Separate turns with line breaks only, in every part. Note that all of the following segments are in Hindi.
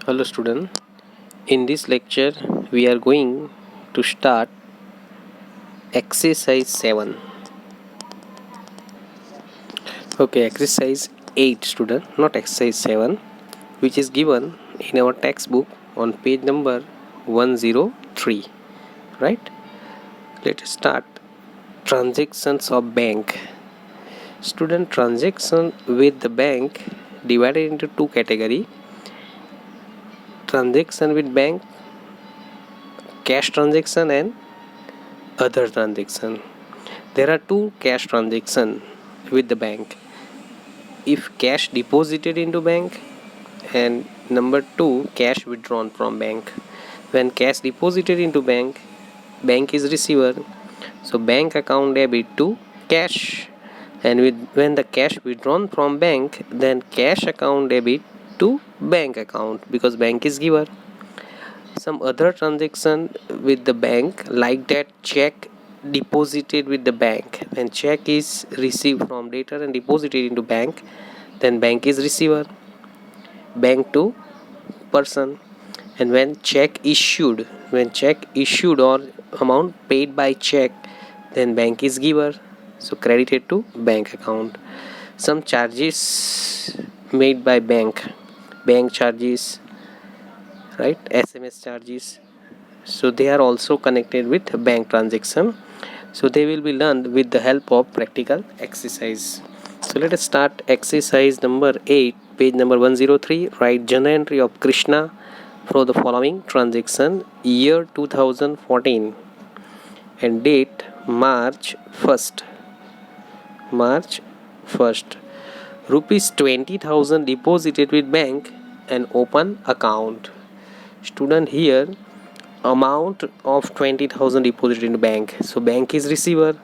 Hello student, in this lecture we are going to start exercise 7. Okay, exercise 8 student, not exercise 7, which is given in our textbook on page number 103, right? Let us start. Transactions of bank. Student, transaction with the bank divided into two category. Transaction with bank, cash transaction and other transaction. There are two cash transaction with the bank. If cash deposited into bank, and number two, cash withdrawn from bank. When cash deposited into bank, bank is receiver, so bank account debit to cash. And when the cash withdrawn from bank, then cash account debit to bank account, because bank is giver. Some other transaction with the bank, like that check deposited with the bank. When check is received from debtor and deposited into bank, then bank is receiver, bank to person. And when check issued or amount paid by check, then bank is giver, so credited to bank account. Some charges made by bank charges, right? SMS charges, so they are also connected with bank transaction. So they will be learned with the help of practical exercise. So let us start exercise number 8, page number 103. Write journal entry of Krishna for the following transaction: year 2014 and date March 1st. Rupees 20,000 deposited with bank and open account. Student, here amount of 20,000 deposited in bank, so bank is receiver,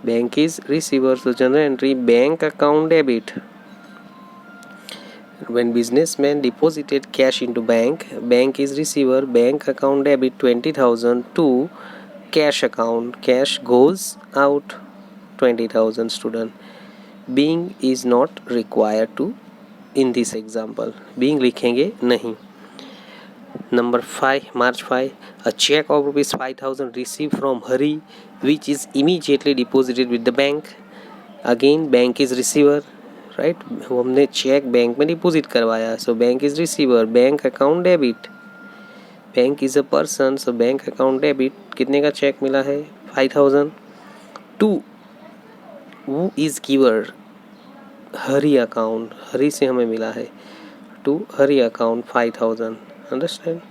so journal entry bank account debit. When businessman deposited cash into bank is receiver, bank account debit 20,000 to cash account, cash goes out 20,000. student, being is not required to in this example, being लिखेंगे नहीं. Number 5, March 5, a check of rupees 5,000 received from Hari, which is immediately deposited with the bank. Again bank is receiver, right? हमने चेक बैंक में डिपॉजिट करवाया, so bank is receiver, bank account debit. Bank is a person, so bank account debit. कितने का चेक मिला है? 5,000. To who is giver? Hari account, Hari से हमें मिला है. To Hari account 5,000. Understand?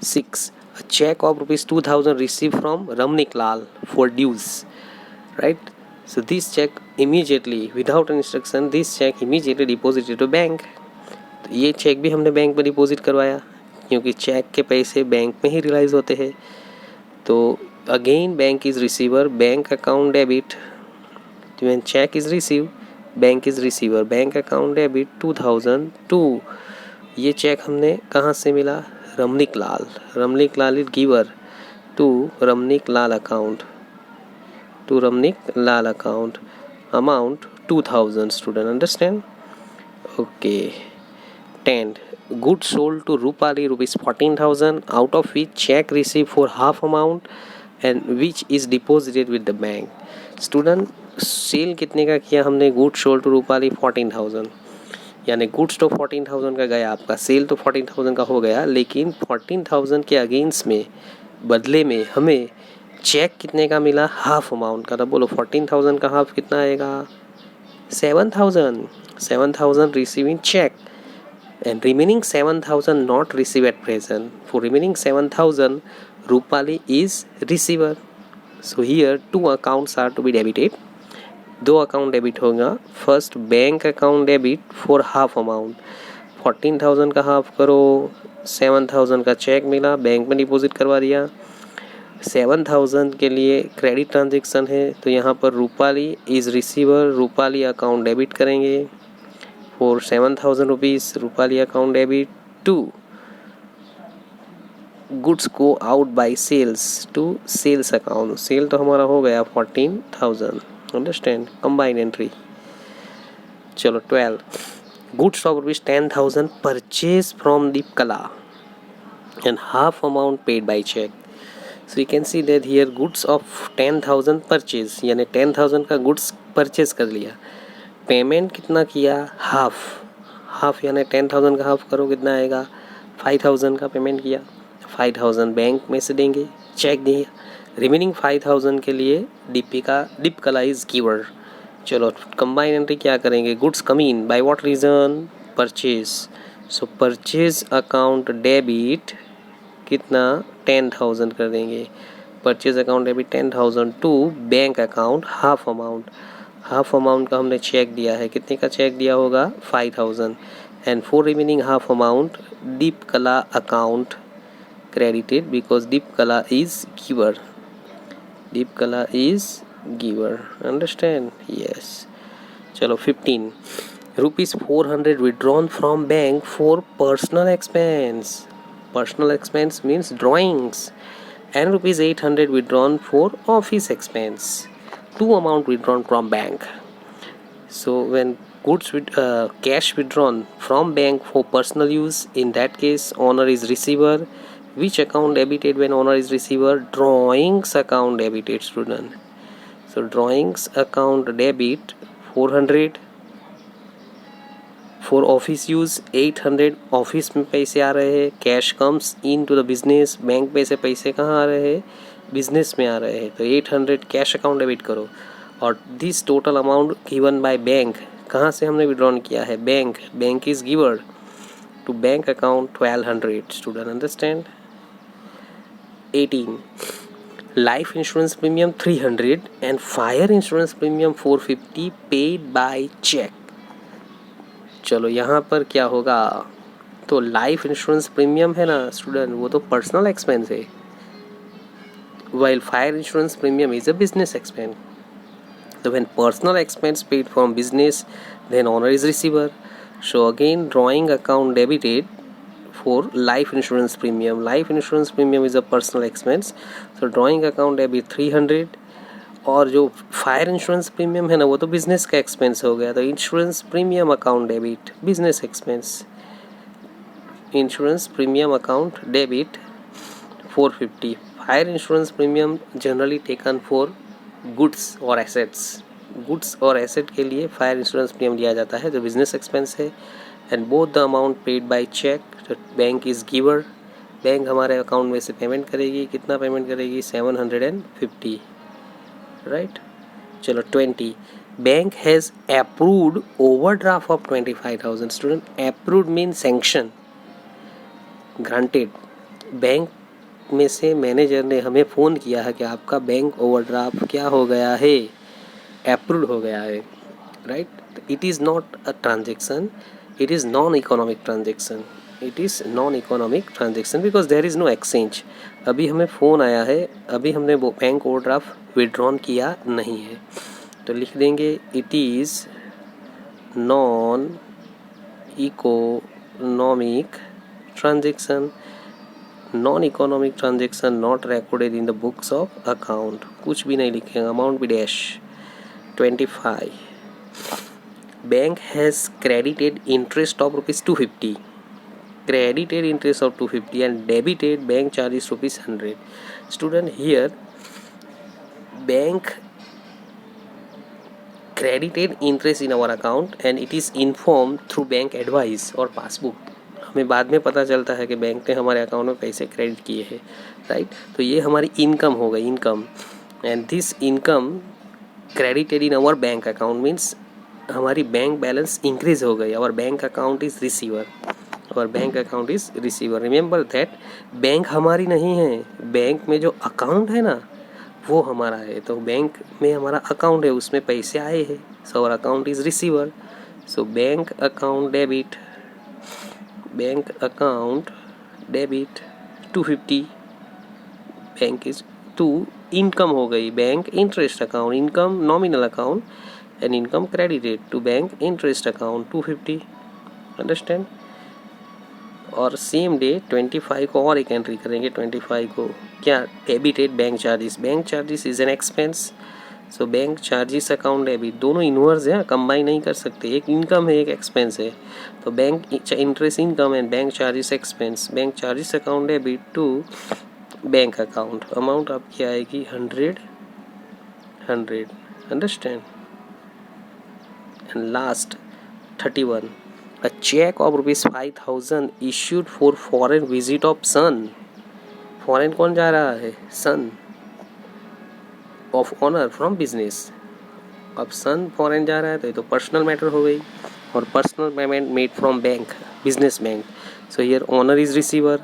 6, a check of rupees 2,000 received from Ramnik Lal for dues, right? So this check immediately, without an instruction, this check immediately deposited to bank. तो ये चेक भी हमने बैंक में डिपॉजिट करवाया, क्योंकि चेक के पैसे बैंक में ही रिलाइज होते हैं. तो again bank is receiver, bank account debit. When cheque is receive, bank is receiver, bank account debit 2,002. ये चेक हमने कहाँ से मिला? Ramnik Lal is giver to Ramnik Lal account, amount 2,000. student, understand? Okay. 10, goods sold to Rupali rupees 14,000, out of which check received for half amount and which is deposited with the bank. student, sale कितने का किया हमने? गुड्स सोल्ड टू रूपाली 14,000, यानी गुड्स तो 14,000 का गया आपका, सेल तो 14,000 का हो गया, लेकिन 14,000 के अगेंस्ट में बदले में हमें चेक कितने का मिला? हाफ अमाउंट का. तो बोलो 14,000 का हाफ कितना आएगा? 7,000 receiving check and remaining 7,000 not received at present. For remaining 7,000, Rupali is receiver. So here two accounts are to be debited. दो अकाउंट डेबिट होगा. First bank account debit for half amount, 14,000 का हाफ करो, 7,000 का चेक मिला, बैंक में डिपॉजिट करवा दिया. 7,000 के लिए क्रेडिट ट्रांजेक्शन है, तो यहाँ पर Rupali is receiver, Rupali account debit करेंगे for 7,000 rupees. Rupali account debit to goods go out by sales to sales account. Sale तो हमारा हो गया 14,000. अंडरस्टैंड? Combine entry. चलो 12, Goods of rupees 10,000 purchased from Deepkala and half amount paid by check. So you can see that here goods of 10,000 purchase, यानी 10,000 का goods purchase कर लिया. पेमेंट कितना किया? हाफ यानी 10,000 का हाफ करो कितना आएगा? 5,000 का पेमेंट किया. 5,000 बैंक में से देंगे, चेक दिया. रिमेनिंग 5,000 के लिए दीपकला इज गिवर. चलो कंबाइन एंट्री क्या करेंगे? Goods come in by what reason? Purchase. So purchase account debit कितना? 10,000 कर देंगे. Purchase account debit 10,000 to bank account half amount का हमने चेक दिया है. कितने का चेक दिया होगा? 5,000. And for remaining half amount Deepkala account credited because Deepkala is giver. Deepkala is giver. Understand? Yes. चलो 15. Rupees 400 withdrawn from bank for personal expense. Personal expense means drawings. And rupees 800 withdrawn for office expense. Two amount withdrawn from bank. So when goods with cash withdrawn from bank for personal use, in that case owner is receiver. Which account debited when owner is receiver? Drawings account debited, student. So drawings account debit 400 for office use, 800 office में पैसे आ रहे हैं. Cash comes in to the business. Bank में से पैसे कहाँ आ रहे हैं? बिजनेस में आ रहे हैं. तो 800 कैश अकाउंट डेबिट करो. और this total amount given by bank, कहाँ से हमने विड्रॉन किया है? Bank is giver to bank account 1200. Student understand? 18. Life insurance premium 300 and fire insurance premium 450 paid by check. चलो यहाँ पर क्या होगा? तो लाइफ इंश्योरेंस प्रीमियम है ना स्टूडेंट, वो तो पर्सनल एक्सपेंस है, while fire insurance premium is a business expense. So when personal expense paid from business, then owner is receiver. So again drawing account debited for life insurance premium. Life insurance premium is a personal expense. So drawing account debit 300. और जो फायर इंश्योरेंस प्रीमियम है ना वो तो बिजनेस का एक्सपेंस हो गया. तो insurance premium account debit business expense. Insurance premium account debit 450. Fire insurance premium generally taken for goods और एसेट्स. गुड्स और एसेट के लिए फायर इंश्योरेंस प्रीमियम लिया जाता है जो बिजनेस एक्सपेंस है. And both the amount paid by cheque. Bank is giver. Bank हमारे अकाउंट में से पेमेंट करेगी. कितना पेमेंट करेगी? 750. राइट. चलो 20. Bank has approved overdraft of 25,000. Student approved mean sanction, granted. Bank में से मैनेजर ने हमें फ़ोन किया है कि आपका बैंक ओवरड्राफ्ट क्या हो गया है? अप्रूव्ड हो गया है. Right. It is not a transaction, it is non economic transaction. It is non economic transaction because there is no exchange. अभी हमें फ़ोन आया है, अभी हमने वो बैंक ओवरड्राफ्ट विड्रॉन किया नहीं है. तो लिख देंगे it is non economic transaction. Non economic transaction not recorded in the books of account. कुछ भी नहीं लिखेंगे, अमाउंट भी dash. 25. Bank has credited interest of rupees 250. credited interest of 250 and debited bank charges rupees 100. Student, here bank credited interest in our account and it is informed through bank advice और पासबुक. हमें बाद में पता चलता है कि बैंक ने हमारे अकाउंट में पैसे क्रेडिट किए हैं. राइट. तो ये हमारी इनकम हो गई, income. And this income credited in our bank account means हमारी बैंक बैलेंस इंक्रीज हो गई. Our bank account is receiver. और bank account is receiver. Remember that bank हमारी नहीं है, बैंक में जो अकाउंट है ना वो हमारा है. तो बैंक में हमारा अकाउंट है, उसमें पैसे आए हैं. So our account is receiver. So bank account debit 250. Bank is 2. Income हो गई bank interest account. Income nominal account and income credited to bank interest account 250. Understand. और सेम डे 25 को और एक एंट्री करेंगे. 25 को क्या? Debited bank charges. Bank charges is an expense. So bank charges account debit दोनों इनवर्स है, कंबाइन नहीं कर सकते, एक इनकम है एक एक्सपेंस है। तो bank interest income and bank charges expense, bank charges account debit to bank account, amount आपकी आएगी 100 understand. And last 31, a check of rupees 5000 issued for foreign visit of son, foreign कौन जा रहा है, son of owner from business. अब सन फॉरेन जा रहा है तो ये तो पर्सनल मैटर हो गई, और personal payment made from bank, business bank. So here owner is receiver,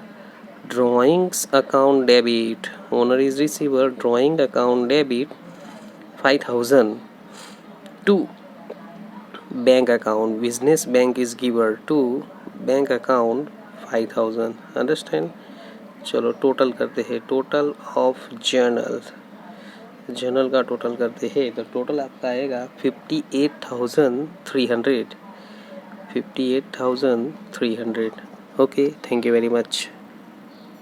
drawings account debit, owner is receiver, drawing account debit 5000 to bank account, business bank is giver to bank account 5000, understand. चलो टोटल करते हैं, टोटल ऑफ जर्नल का टोटल करते हैं तो टोटल आपका आएगा 58,300। Okay, thank you very much.